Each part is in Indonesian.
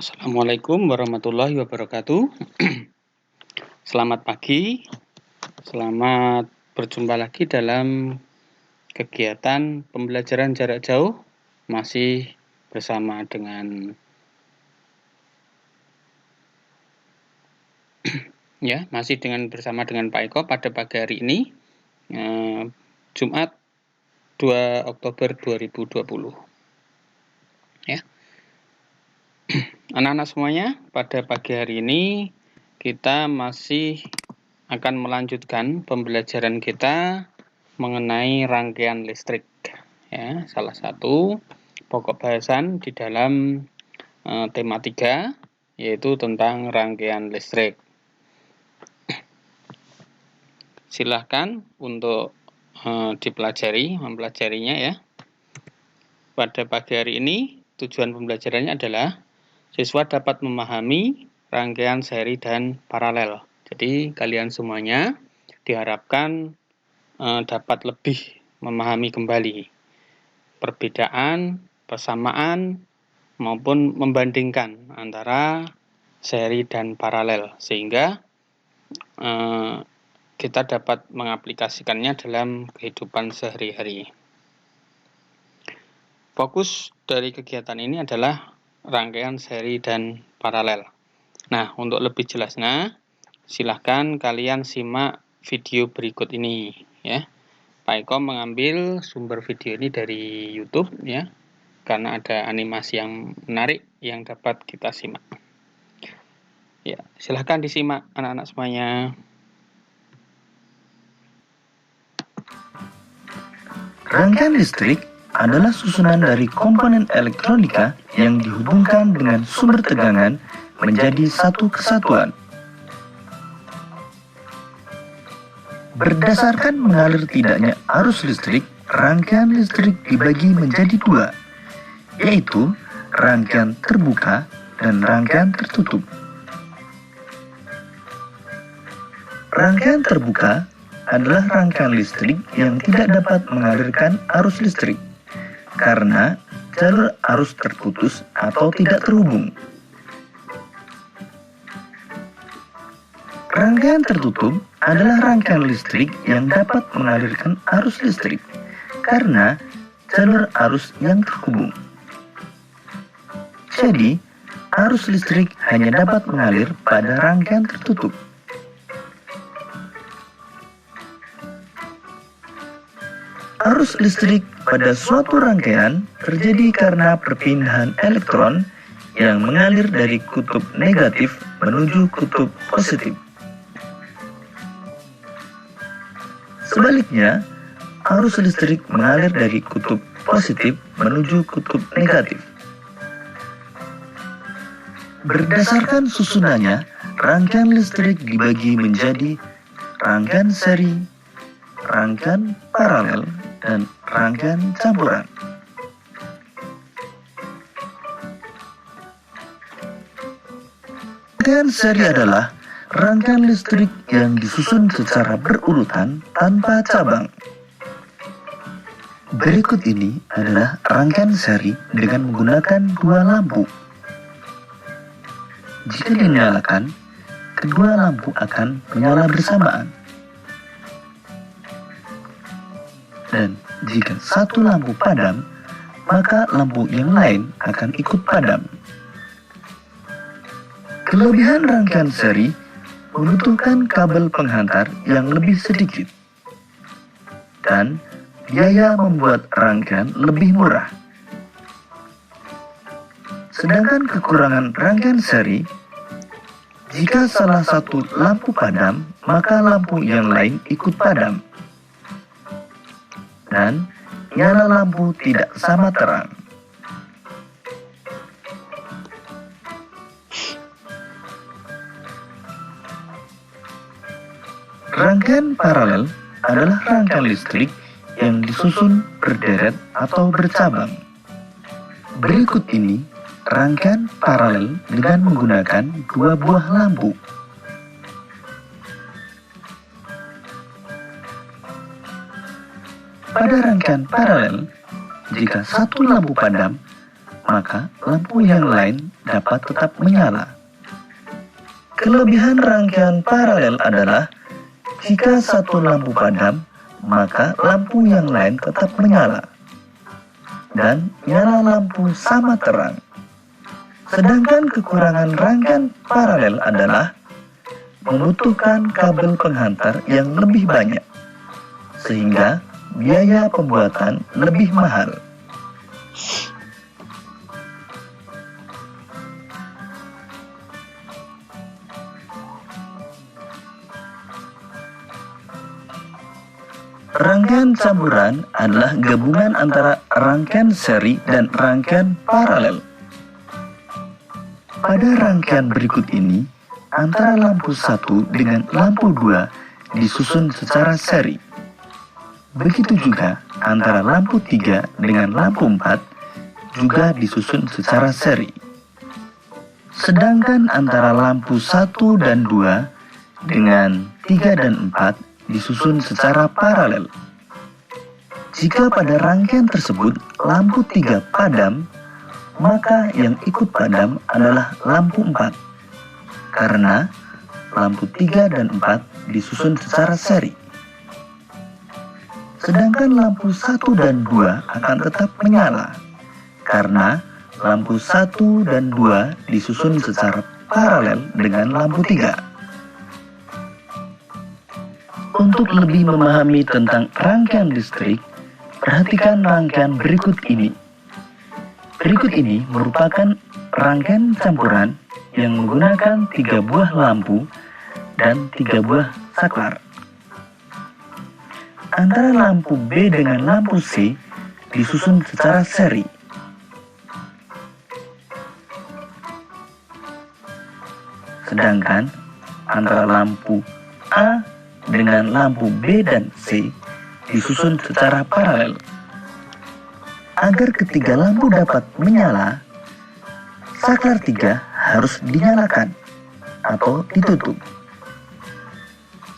Assalamualaikum warahmatullahi wabarakatuh. Selamat pagi, selamat berjumpa lagi dalam kegiatan pembelajaran jarak jauh. Masih bersama dengan bersama dengan Pak Eko pada pagi hari ini, Jumat 2 Oktober 2020. Ya. Anak-anak semuanya, pada pagi hari ini kita masih akan melanjutkan pembelajaran kita mengenai rangkaian listrik. Ya, salah satu pokok bahasan di dalam tema 3 yaitu tentang rangkaian listrik. Silahkan untuk mempelajarinya ya. Pada pagi hari ini tujuan pembelajarannya adalah siswa dapat memahami rangkaian seri dan paralel. Jadi kalian semuanya diharapkan dapat lebih memahami kembali perbedaan, persamaan, maupun membandingkan antara seri dan paralel, sehingga kita dapat mengaplikasikannya dalam kehidupan sehari-hari. Fokus dari kegiatan ini adalah rangkaian seri dan paralel. Nah, untuk lebih jelasnya, silahkan kalian simak video berikut ini ya. Pak Eko mengambil sumber video ini dari YouTube ya, karena ada animasi yang menarik yang dapat kita simak. Ya, silahkan disimak anak-anak semuanya. Rangkaian listrik adalah susunan dari komponen elektronika yang dihubungkan dengan sumber tegangan menjadi satu kesatuan. Berdasarkan mengalir tidaknya arus listrik, rangkaian listrik dibagi menjadi dua, yaitu rangkaian terbuka dan rangkaian tertutup. Rangkaian terbuka adalah rangkaian listrik yang tidak dapat mengalirkan arus listrik karena jalur arus terputus atau tidak terhubung. Rangkaian tertutup adalah rangkaian listrik yang dapat mengalirkan arus listrik karena jalur arus yang terhubung. Jadi, arus listrik hanya dapat mengalir pada rangkaian tertutup. Arus listrik pada suatu rangkaian terjadi karena perpindahan elektron yang mengalir dari kutub negatif menuju kutub positif. Sebaliknya, arus listrik mengalir dari kutub positif menuju kutub negatif. Berdasarkan susunannya, rangkaian listrik dibagi menjadi rangkaian seri, rangkaian paralel, dan rangkaian campuran. Rangkaian seri adalah rangkaian listrik yang disusun secara berurutan tanpa cabang. Berikut ini adalah rangkaian seri dengan menggunakan dua lampu. Jika dinyalakan, kedua lampu akan menyala bersamaan. Dan jika satu lampu padam, maka lampu yang lain akan ikut padam. Kelebihan rangkaian seri membutuhkan kabel penghantar yang lebih sedikit, dan biaya membuat rangkaian lebih murah. Sedangkan kekurangan rangkaian seri, jika salah satu lampu padam, maka lampu yang lain ikut padam. Dan nyala lampu tidak sama terang. Rangkaian paralel adalah rangkaian listrik yang disusun berderet atau bercabang. Berikut ini rangkaian paralel dengan menggunakan dua buah lampu. Pada rangkaian paralel, jika satu lampu padam, maka lampu yang lain dapat tetap menyala. Kelebihan rangkaian paralel adalah jika satu lampu padam, maka lampu yang lain tetap menyala dan nyala lampu sama terang. Sedangkan kekurangan rangkaian paralel adalah membutuhkan kabel penghantar yang lebih banyak, sehingga biaya pembuatan lebih mahal. Rangkaian campuran adalah gabungan antara rangkaian seri dan rangkaian paralel. Pada rangkaian berikut ini, antara lampu 1 dengan lampu 2 disusun secara seri. Begitu juga antara lampu 3 dengan lampu 4 juga disusun secara seri. Sedangkan antara lampu 1 dan 2 dengan 3 dan 4 disusun secara paralel. Jika pada rangkaian tersebut lampu 3 padam, maka yang ikut padam adalah lampu 4, karena lampu 3 dan 4 disusun secara seri. Sedangkan lampu 1 dan 2 akan tetap menyala, karena lampu 1 dan 2 disusun secara paralel dengan lampu 3. Untuk lebih memahami tentang rangkaian listrik, perhatikan rangkaian berikut ini. Berikut ini merupakan rangkaian campuran yang menggunakan 3 buah lampu dan 3 buah saklar. Antara lampu B dengan lampu C disusun secara seri. Sedangkan antara lampu A dengan lampu B dan C disusun secara paralel. Agar ketiga lampu dapat menyala, saklar 3 harus dinyalakan atau ditutup.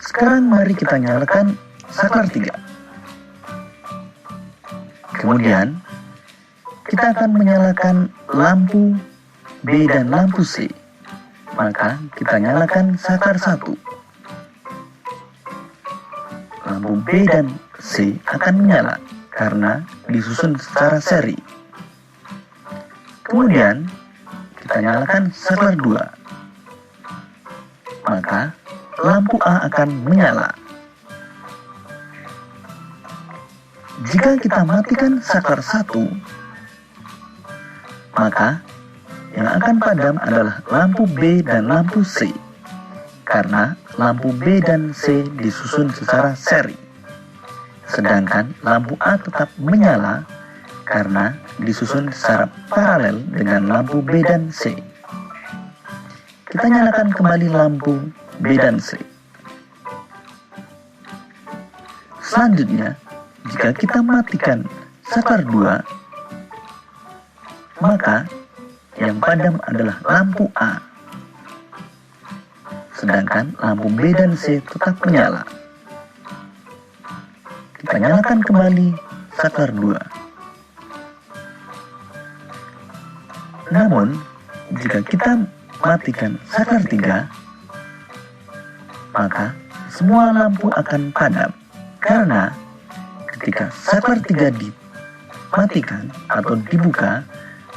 Sekarang mari kita nyalakan saklar 3. Kemudian kita akan menyalakan lampu B dan lampu C. Maka kita nyalakan saklar 1. Lampu B dan C akan menyala karena disusun secara seri. Kemudian kita nyalakan saklar 2. Maka lampu A akan menyala. Jika kita matikan saklar 1, maka yang akan padam adalah lampu B dan lampu C, karena lampu B dan C disusun secara seri. Sedangkan lampu A tetap menyala karena disusun secara paralel dengan lampu B dan C. Kita nyalakan kembali lampu B dan C. Selanjutnya, jika kita matikan saklar 2, maka yang padam adalah lampu A. Sedangkan lampu B dan C tetap menyala. Kita nyalakan kembali saklar 2. Namun, jika kita matikan saklar 3, maka semua lampu akan padam. Karena ketika saklar 3 dimatikan atau dibuka,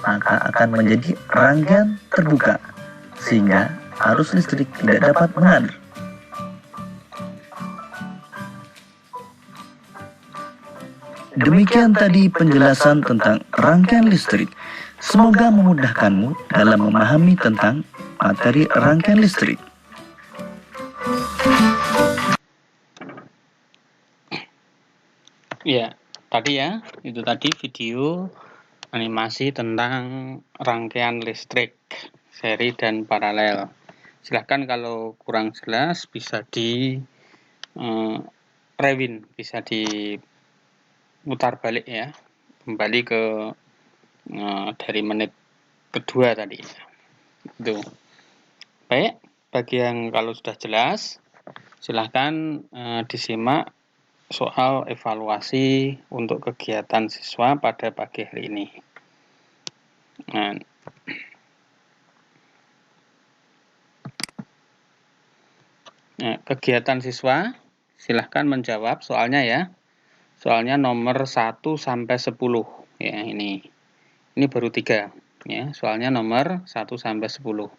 maka akan menjadi rangkaian terbuka, sehingga arus listrik tidak dapat mengalir. Demikian tadi penjelasan tentang rangkaian listrik. Semoga memudahkanmu dalam memahami tentang materi rangkaian listrik. Ya, itu tadi video animasi tentang rangkaian listrik seri dan paralel. Silahkan kalau kurang jelas bisa di rewind, bisa diputar balik ya, kembali ke dari menit kedua tadi. Itu. Baik, bagi yang kalau sudah jelas, silahkan disimak soal evaluasi untuk kegiatan siswa pada pagi hari ini. Nah, kegiatan siswa, silahkan menjawab soalnya ya. Soalnya nomor 1 sampai 10 ya ini. Ini baru 3 ya. Soalnya nomor 1 sampai 10.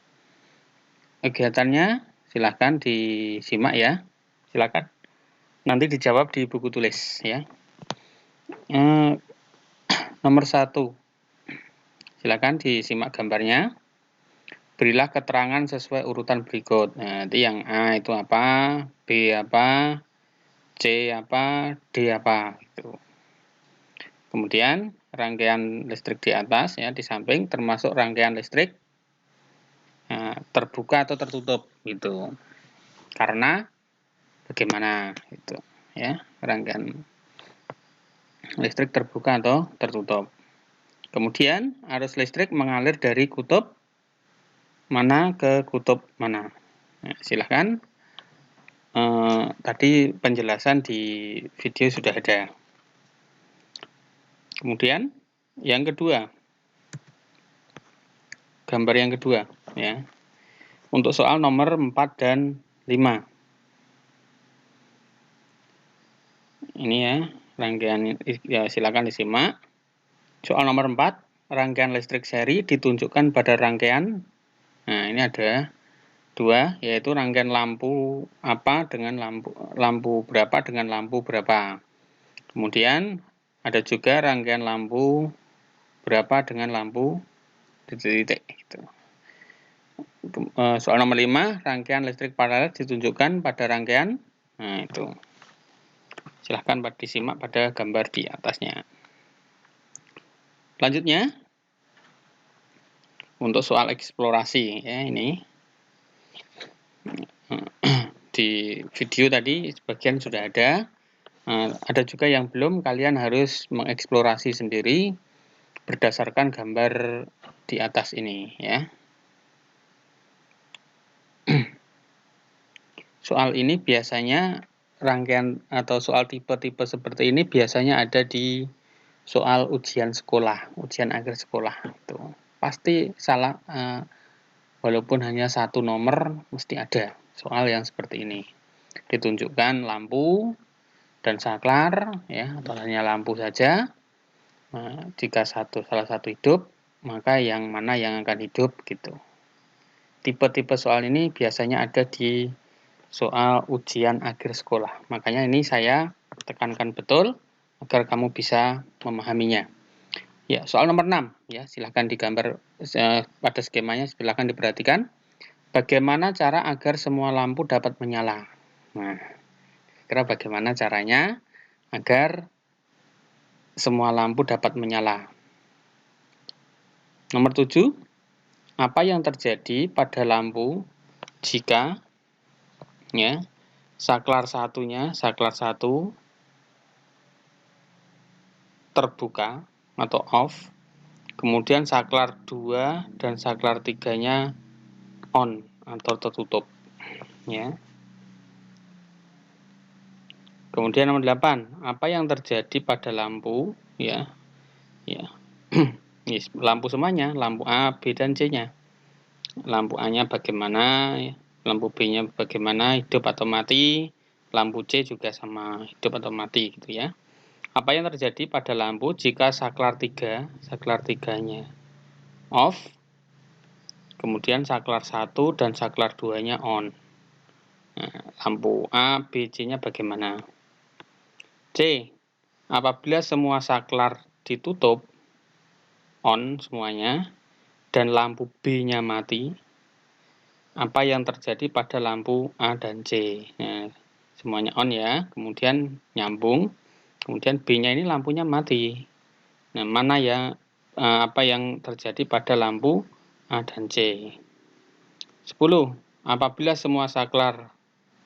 Kegiatannya silahkan disimak ya. Silakan. Nanti dijawab di buku tulis ya. Nomor 1. Silakan disimak gambarnya. Berilah keterangan sesuai urutan berikut. Nah, nanti yang A itu apa, B apa, C apa, D apa gitu. Kemudian rangkaian listrik di atas ya di samping termasuk rangkaian listrik terbuka atau tertutup gitu. Karena bagaimana itu ya, rangkaian listrik terbuka atau tertutup. Kemudian arus listrik mengalir dari kutub mana ke kutub mana. Nah, silahkan. Tadi penjelasan di video sudah ada. Kemudian yang kedua, gambar yang kedua ya. Untuk soal nomor 4 dan 5. Ini ya, rangkaian ya silakan disimak. Soal nomor 4, rangkaian listrik seri ditunjukkan pada rangkaian. Nah, ini ada 2, yaitu rangkaian lampu apa dengan lampu berapa dengan lampu berapa. Kemudian ada juga rangkaian lampu berapa dengan lampu titik-titik gitu. Soal nomor 5, rangkaian listrik paralel ditunjukkan pada rangkaian. Nah, itu. Silahkan disimak pada gambar di atasnya. Selanjutnya, untuk soal eksplorasi ya ini. Di video tadi sebagian sudah ada. Ada juga yang belum, kalian harus mengeksplorasi sendiri berdasarkan gambar di atas ini ya. Soal ini biasanya rangkaian atau soal tipe-tipe seperti ini biasanya ada di soal ujian sekolah, ujian akhir sekolah itu. Pasti salah walaupun hanya 1 nomor mesti ada soal yang seperti ini. Ditunjukkan lampu dan saklar ya, atau hanya lampu saja. Jika salah satu hidup, maka yang mana yang akan hidup gitu. Tipe-tipe soal ini biasanya ada di soal ujian akhir sekolah. Makanya ini saya tekankan betul agar kamu bisa memahaminya. Ya, soal nomor 6 ya, silahkan digambar pada skemanya, silahkan diperhatikan. Bagaimana cara agar semua lampu dapat menyala? Nah, kira bagaimana caranya agar semua lampu dapat menyala? Nomor 7, apa yang terjadi pada lampu jika ya, saklar 1-nya, saklar 1 terbuka atau off, kemudian saklar 2 dan saklar 3-nya on atau tertutup ya. Kemudian nomor 8, apa yang terjadi pada lampu ya. Yes, lampu semuanya, lampu A, B dan C-nya. Lampu A-nya bagaimana, lampu B-nya bagaimana, hidup atau mati, lampu C juga sama, hidup atau mati gitu ya. Apa yang terjadi pada lampu jika saklar 3-nya off, kemudian saklar 1 dan saklar 2-nya on. Nah, lampu A, B, C-nya bagaimana? C, apabila semua saklar ditutup, on semuanya, dan lampu B-nya mati, apa yang terjadi pada lampu A dan C? Nah, semuanya on ya, kemudian nyambung, kemudian B-nya ini lampunya mati. Nah, mana ya apa yang terjadi pada lampu A dan C? 10. Apabila semua saklar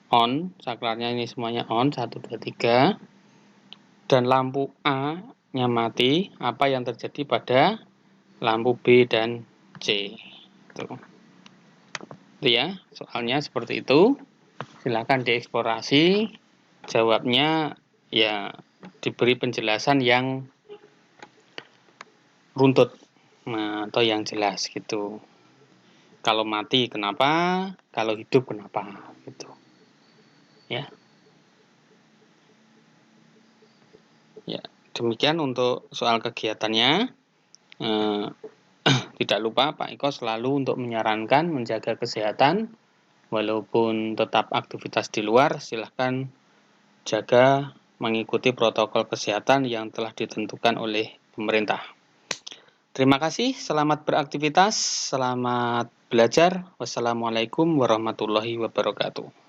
on, saklarnya ini semuanya on, 1, 2, 3, dan lampu A-nya mati, apa yang terjadi pada lampu B dan C? Itu ya, soalnya seperti itu. Silakan dieksplorasi. Jawabnya ya diberi penjelasan yang runtut Nah, atau yang jelas gitu. Kalau mati kenapa? Kalau hidup kenapa? Gitu. Ya. Ya, demikian untuk soal kegiatannya. Tidak lupa Pak Eko selalu untuk menyarankan menjaga kesehatan. Walaupun tetap aktivitas di luar, silahkan jaga mengikuti protokol kesehatan yang telah ditentukan oleh pemerintah. Terima kasih, selamat beraktivitas, selamat belajar. Wassalamualaikum warahmatullahi wabarakatuh.